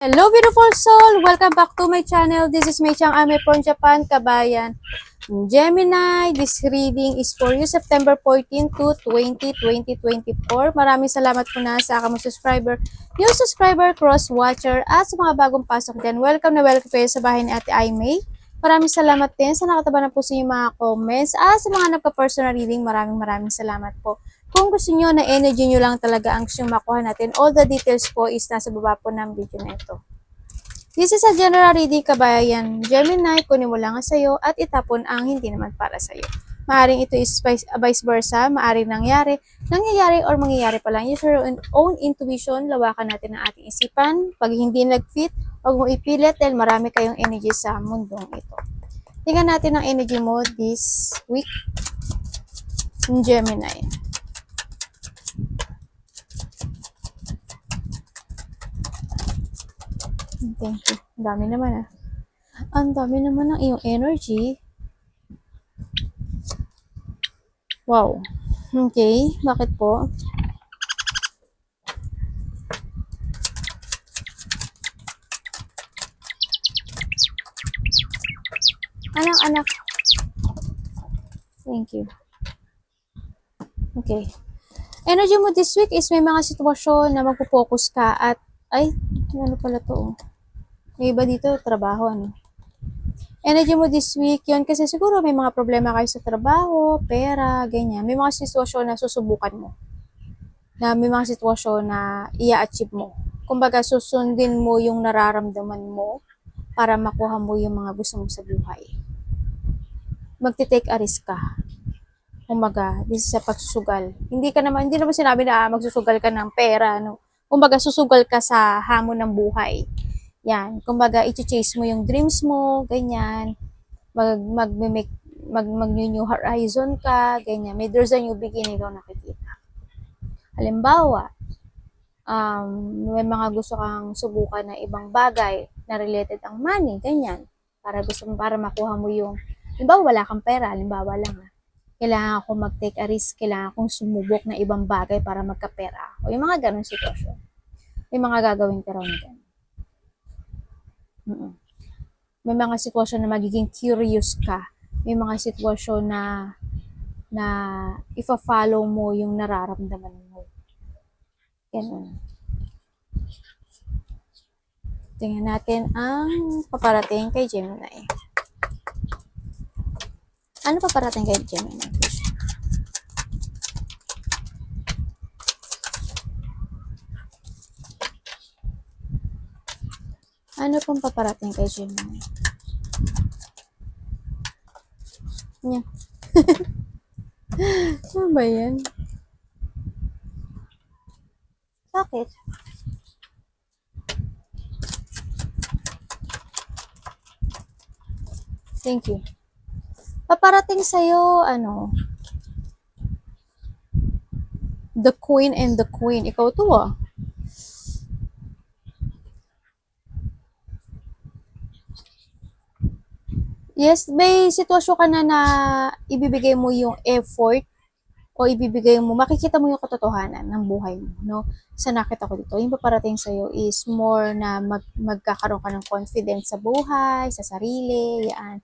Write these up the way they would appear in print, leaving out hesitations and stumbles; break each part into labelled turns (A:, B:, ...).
A: Hello beautiful soul! Welcome back to my channel. This is Mei Chang Ame from Japan, Kabayan. Gemini, this reading is for you September 14 to 20, 2024. Maraming salamat po na sa aking subscriber, new subscriber, cross-watcher, at sa mga bagong pasok dyan. Welcome na welcome kayo sa bahay ni Ate Aimee. Maraming salamat din sa nakataba na po sa inyong mga comments. At sa mga nagpa-personal reading, maraming salamat po. Kung gusto nyo na energy nyo lang talaga ang gusto makuha natin, all the details po is nasa baba po ng video na ito. This is a general reading, kabayan. Gemini, kunin mo lang ang sayo at itapon ang hindi naman para sayo. Maaring ito is vice versa, maaring nangyayari or mangyayari pa lang. Use your own intuition, lawakan natin ang ating isipan. Pag hindi nag-fit, huwag mo ipilit dahil marami kayong energy sa mundong ito. Tingnan natin ang energy mo this week, Gemini. Thank you. Ang dami naman Ang dami naman ng iyong energy. Wow. Okay. Bakit po? Anak. Thank you. Okay. Energy mo this week is may mga sitwasyon na magpo-focus ka at ano pala to? May iba dito, trabaho, ano? Energy mo this week, yun kasi siguro may mga problema kayo sa trabaho, pera, ganyan. May mga sitwasyon na susubukan mo. Na may mga sitwasyon na i-achieve mo. Kumbaga, susundin mo yung nararamdaman mo para makuha mo yung mga gusto mo sa buhay. Magte-take a risk ka. Kumbaga, this is sa pagsusugal. Hindi naman sinabi na magsusugal ka ng pera, no? Kumbaga, susugal ka sa hamon ng buhay. Yan. Kumbaga, i-chase mo yung dreams mo, ganyan. Mag-new horizon ka, ganyan. There's a new beginning daw nakikita. Halimbawa, may mga gusto kang subukan na ibang bagay na related ang money, ganyan. Para makuha mo yung, halimbawa, wala kang pera, halimbawa lang kailangan ako mag-take a risk, kailangan akong sumubok na ibang bagay para magkapera. O yung mga ganong sitwasyon. May mga gagawin ka rin din. May mga sitwasyon na magiging curious ka. May mga sitwasyon na ifa-follow mo yung nararamdaman mo. Ganun. Tingnan natin ang paparating kay Gemini. Ano paparating kay Gemini? Ano pong paparating kay Gemini? Yan. Ano ba yan? Bakit? Thank you. Paparating sa'yo, the Queen and the Queen. Ikaw to Yes, may sitwasyon ka na ibibigay mo yung effort o makikita mo yung katotohanan ng buhay mo, no? Sa nakita ko dito, yung paparating sa'yo is more na magkakaroon ka ng confidence sa buhay, sa sarili, yan.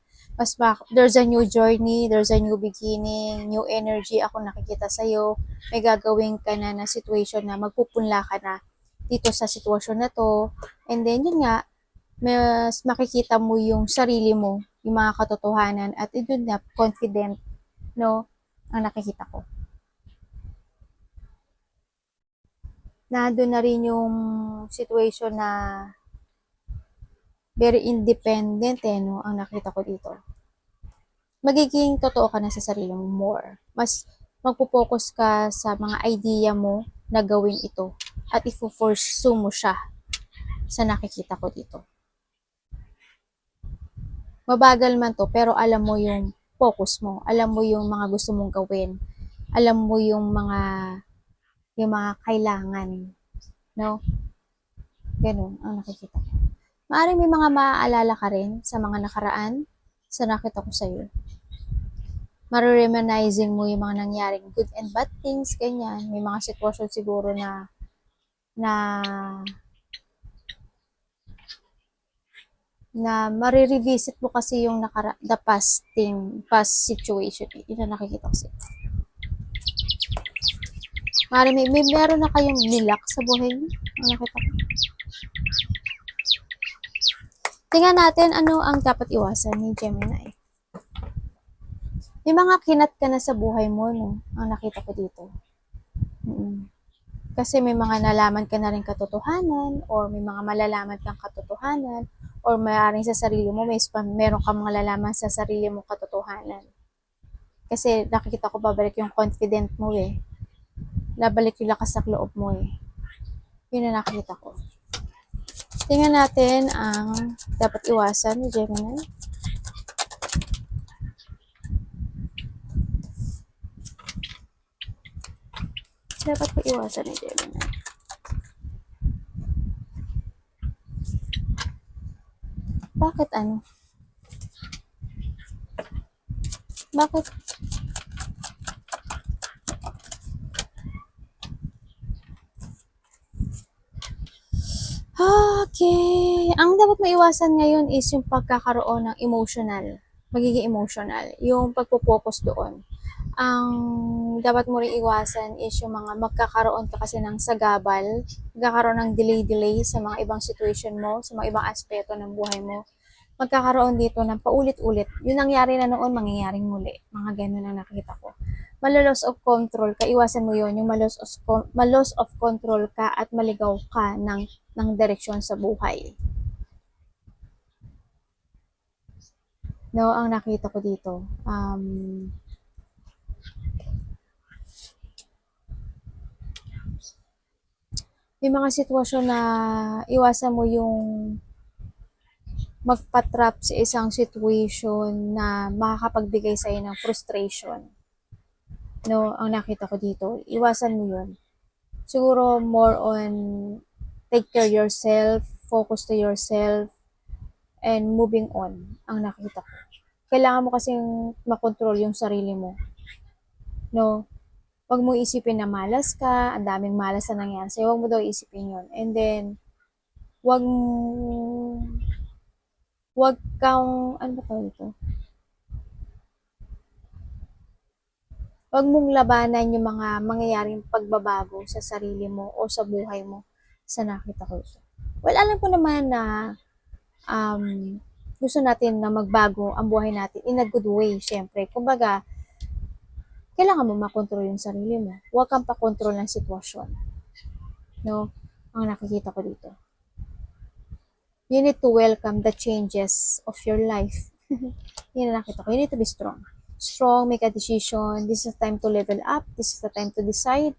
A: There's a new journey, there's a new beginning, new energy ako nakikita sa'yo. May gagawin ka na situation na magpupunla ka na dito sa sitwasyon na to. And then, yun nga, mas makikita mo yung sarili mo, yung mga katotohanan, at yun na, confident, no, ang nakikita ko. Nandun na rin yung situation na very independent, no, ang nakita ko dito. Magiging totoo ka na sa sarili mo more. Mas magpo-focus ka sa mga idea mo na gawin ito at i-pursue mo siya sa nakikita ko dito. Mabagal man to, pero alam mo yung focus mo. Alam mo yung mga gusto mong gawin. Alam mo yung mga kailangan. No? Ganun ang nakikita ko. Maaaring may mga maaalala ka rin sa mga nakaraan sa nakita ko sa'yo. Marireminizing mo yung mga nangyaring good and bad things, ganyan. May mga sitwasyon siguro na na marirevisit mo kasi yung the past situation. Yun na nakikita ko sa'yo. Meron na kayong nilak sa buhay niyo. Ang nakita ko. Tingnan natin ano ang dapat iwasan ni Gemini. May mga kinat ka na sa buhay mo, no? Ang nakita ko dito. Kasi may mga nalaman ka na rin katotohanan or may mga malalaman kang katotohanan or maaaring sa sarili mo meron kang malalaman sa sarili mo katotohanan. Kasi nakikita ko babalik yung confident mo eh. Babalik yung lakas ng loob mo eh. Yun na nakikita ko. Tingnan natin ang dapat iwasan ni Gemini. Dapat po iwasan ni Gemini. Bakit ano? Bakit? Okay. Ang dapat maiwasan ngayon is yung pagkakaroon ng magiging emotional. Yung pagpo-focus doon. Ang dapat mo rin iwasan is yung mga magkakaroon ka kasi ng sagabal, magkakaroon ng delay sa mga ibang situation mo, sa mga ibang aspeto ng buhay mo. Magkakaroon dito ng paulit-ulit. Yung nangyari na noon, mangyayaring muli. Mga ganun ang nakikita ko. Malos of control ka, iwasan mo yon yung malos of control ka at maligaw ka ng direksyon sa buhay. No, ang nakita ko dito. May mga sitwasyon na iwasan mo yung magpatrap sa isang situation na makakapagbigay sa'yo ng frustration. No, ang nakita ko dito, iwasan mo yun. Siguro more on take care yourself, focus to yourself, and moving on, ang nakita ko. Kailangan mo kasing makontrol yung sarili mo. No, wag mo isipin na malas ka, ang daming malas na nangyari sa'yo, wag mo daw isipin yun. And then, wag kang, ano ba tawag ito? Wag mong labanan yung mga mangyayaring pagbabago sa sarili mo o sa buhay mo sa nakita ko ito. Well, alam ko naman na gusto natin na magbago ang buhay natin in a good way, syempre. Kumbaga, kailangan mo makontrol yung sarili mo. Huwag kang pakontrol ng sitwasyon. No? Ang nakikita ko dito. You need to welcome the changes of your life. Yan ang nakita ko. You need to be strong. Strong, make a decision. This is the time to level up. This is the time to decide.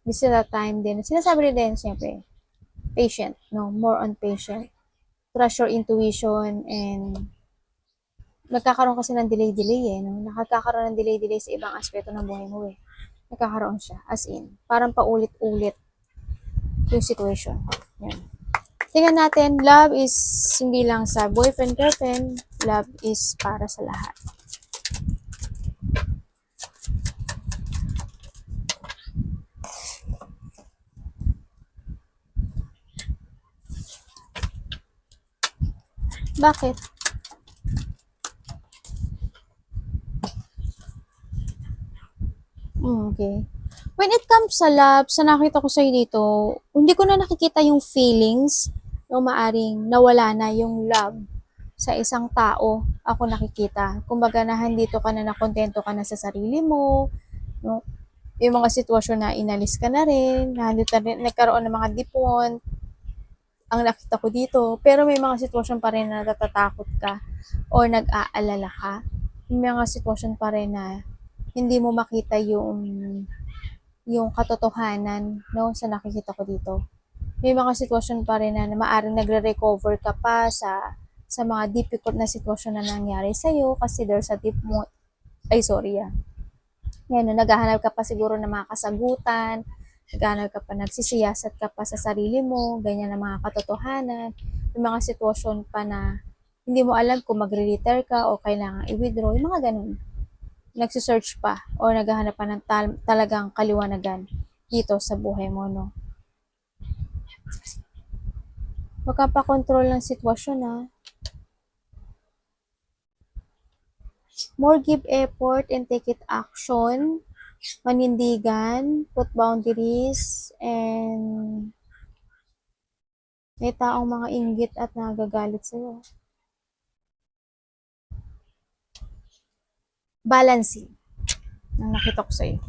A: This is the time din. Sinasabi rin din, siyempre, patient. No? More on patient. Trust your intuition and nagkakaroon kasi ng delay eh. No? Nakakaroon ng delay sa ibang aspeto ng buhay mo eh. Nagkakaroon siya. As in, parang paulit-ulit yung situation. Yan. Tingnan natin, love is hindi lang sa boyfriend-girlfriend, love is para sa lahat. Bakit? Okay. When it comes sa love, sa nakita ko sa'yo dito, hindi ko na nakikita yung feelings no maaring nawala na yung love sa isang tao ako nakikita. Kumbaga na handito ka na nakontento ka na sa sarili mo, no? Yung mga sitwasyon na inalis ka na rin, nahandito na rin, nagkaroon ng mga dipon, ang nakita ko dito. Pero may mga sitwasyon pa rin na natatakot ka o nag-aalala ka. May mga sitwasyon pa rin na hindi mo makita yung katotohanan, no, sa nakikita ko dito. May mga sitwasyon pa rin na maaring nagre-recover ka pa sa mga difficult na sitwasyon na nangyari sa'yo kasi there's a deep mo, yan, no, naghahanap ka pa siguro ng mga kasagutan, naghahanap ka pa, nagsisiyasat ka pa sa sarili mo, ganyan na mga katotohanan, may mga sitwasyon pa na hindi mo alam kung magre-retire ka o kailangan i-withdraw, yung mga ganun. Nagsisearch pa o naghahanap pa ng talagang kaliwanagan dito sa buhay mo, no? Magpapakontrol ng sitwasyon ha. More give effort and take it action. Manindigan, put boundaries, and may taong mga inggit at nagagalit sa'yo. Balancing. Ang nakita ko sa'yo.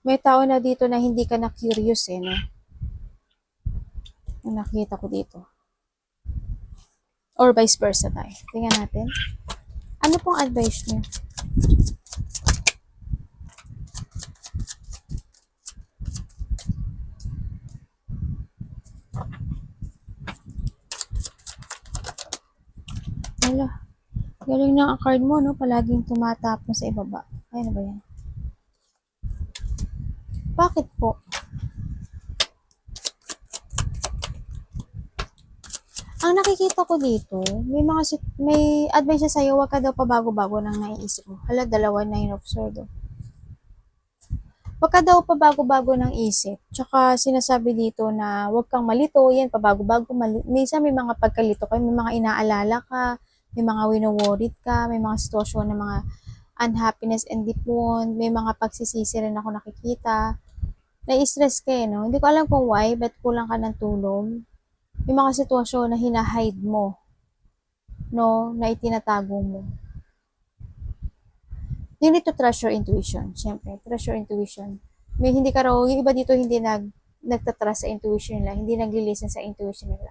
A: May tao na dito na hindi ka na curious no? Ang nakita ko dito. Or vice versa tayo. Tingnan natin. Ano pong advice niyo? Wala. Galing na ang card mo, no? Palaging tumatapon sa ibaba. Ay, ano ba yan? Bakit po? Ang nakikita ko dito, may advice sa sa'yo, wag ka daw pabago-bago ng naiisip mo. Hala, dalawa na yung observe. Wag ka daw pabago-bago ng isip. Tsaka sinasabi dito na wag kang malito, yan, pabago-bago. Minsan may mga pagkalito kayo, may mga inaalala ka, may mga wino-worried ka, may mga sitwasyon ng mga unhappiness and deep wound, may mga pagsisisi rin ako nakikita. Nai-stress ka no? Hindi ko alam kung why, but kulang ka ng tulog. May mga sitwasyon na hinahide mo, no, na itinatago mo. You need to trust your intuition. Siyempre, trust your intuition. May hindi ka raw, yung iba dito hindi nagtatrust sa intuition nila, hindi nagli-listen sa intuition nila.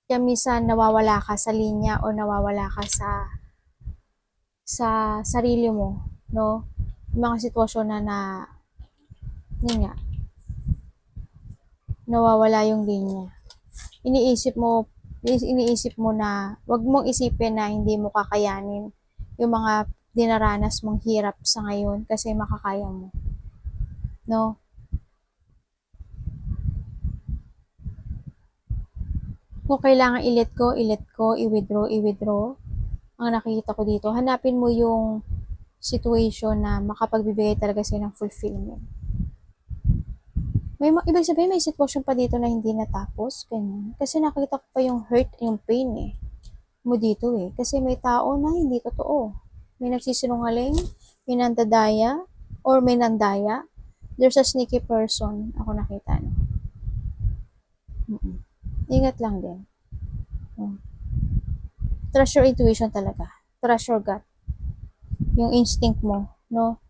A: Kaya minsan nawawala ka sa linya o nawawala ka sa sarili mo, no? Mga sitwasyon na yun nga, nawawala yung linya. Iniisip mo na wag mong isipin na hindi mo kakayanin yung mga dinaranas mong hirap sa ngayon kasi makakaya mo. No? Kung kailangan i-let go, i-withdraw. Ang nakikita ko dito, hanapin mo yung situation na makapagbibigay talaga sa'yo ng fulfillment. Ibig sabihin, may sitwasyon pa dito na hindi natapos, ganyan. Kasi nakita ko pa yung hurt, yung pain mo dito Kasi may tao na hindi totoo. May nagsisinungaling, may nandadaya, or may nandaya. There's a sneaky person, ako nakita. No? Ingat lang din. Trust your intuition talaga. Trust your gut. Yung instinct mo, no?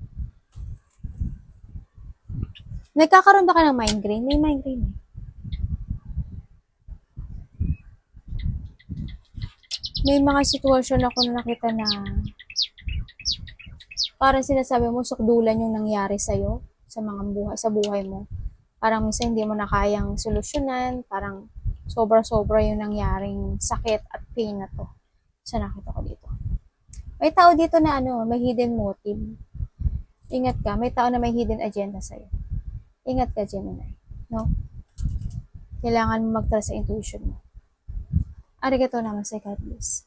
A: Nagkakaroon ba ka ng migraine? May migraine May mga sitwasyon ako na nakita na parang sinasabi mo sukdulan yung nangyari sa'yo sa buhay mo. Parang minsan hindi mo na kayang solusyonan, parang sobra-sobra yung nangyaring sakit at pain na to. Sa nakita ko dito. May tao dito na may hidden motive. Ingat ka, may tao na may hidden agenda sa'yo. Ingat ka, Gemini. No? Kailangan mo mag-trust sa intuition mo. Arigato naman sa God bless.